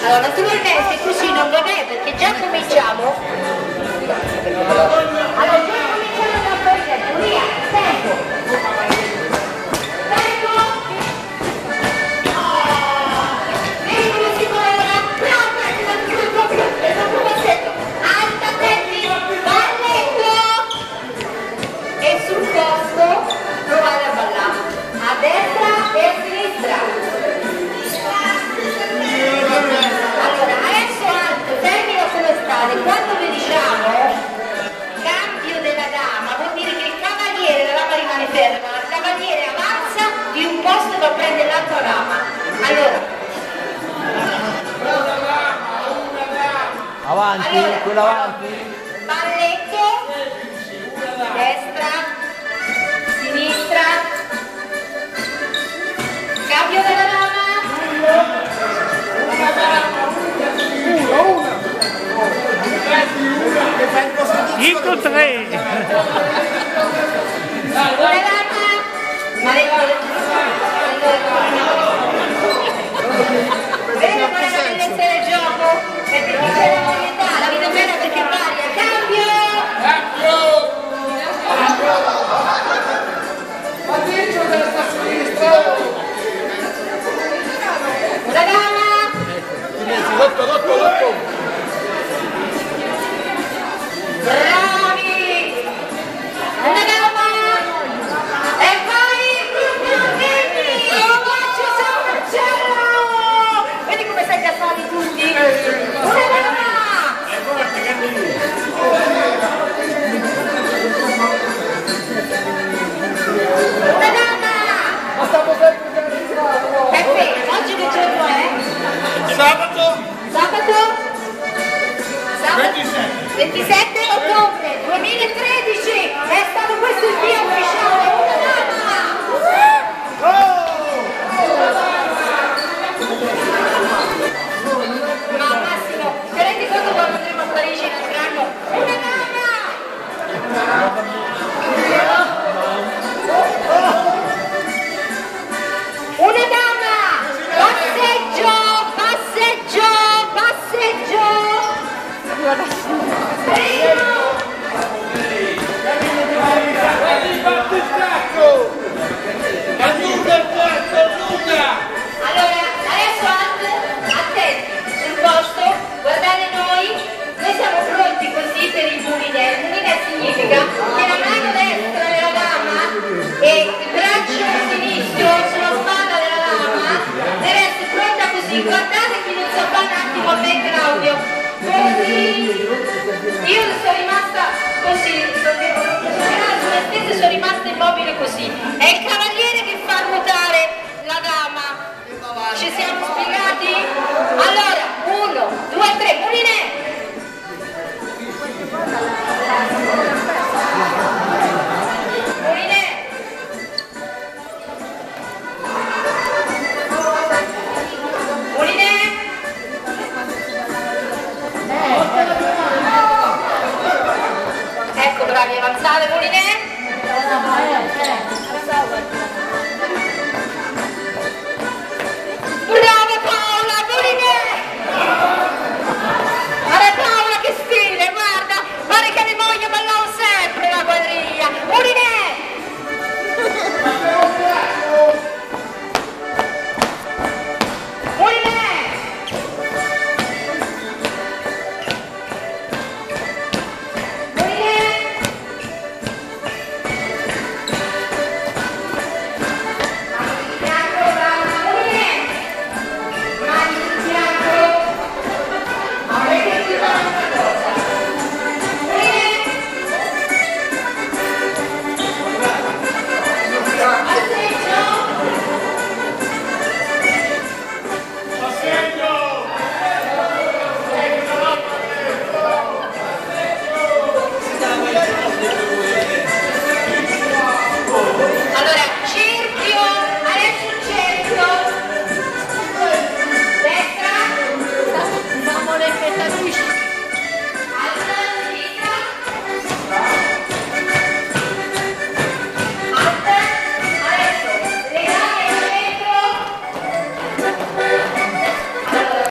Allora, naturalmente così non va bene perché già cominciamo. Allora, già cominciamo da progetto. Via, tempo. Quando vi diciamo cambio della dama vuol dire che il cavaliere, la dama rimane ferma, ma il cavaliere avanza di un posto e va a prendere l'altra dama. Allora, avanti, allora, quella avanti, balletto, destra, sinistra, cambio della dama, Dico 3. Una dama, vedi qual è la bellezza del gioco? Perché qui c'è la varietà, la vita bella perché varia. Cambio! Ma dentro della sinistra! Una dama! Lotto! Bravi! Una dama! E poi oh Marcio San Marcello! Vedi come sei gassati tutti? Una dama! Una dama! Ma stiamo sempre organizzando! Peppe, oggi che giorno è? Sabato? Sabato? 27. 27 ottobre 2013 è stato questo il via ufficiale. Una dama! Ma Massimo, ti rendi conto quando andremo a Parigi in altro anno? Una dama! Una dama! Passeggio! Passeggio! Passeggio! Allora, adesso attenti, sul posto, guardate noi siamo pronti così per il Moulinet. Moulinet significa che la mano destra della dama e il braccio sinistro sulla spalla della dama deve essere pronta così. Guardate che non si fa un attimo a me Claudio. Così, io sono rimasta così, sono rimasta immobile così, e il cavaliere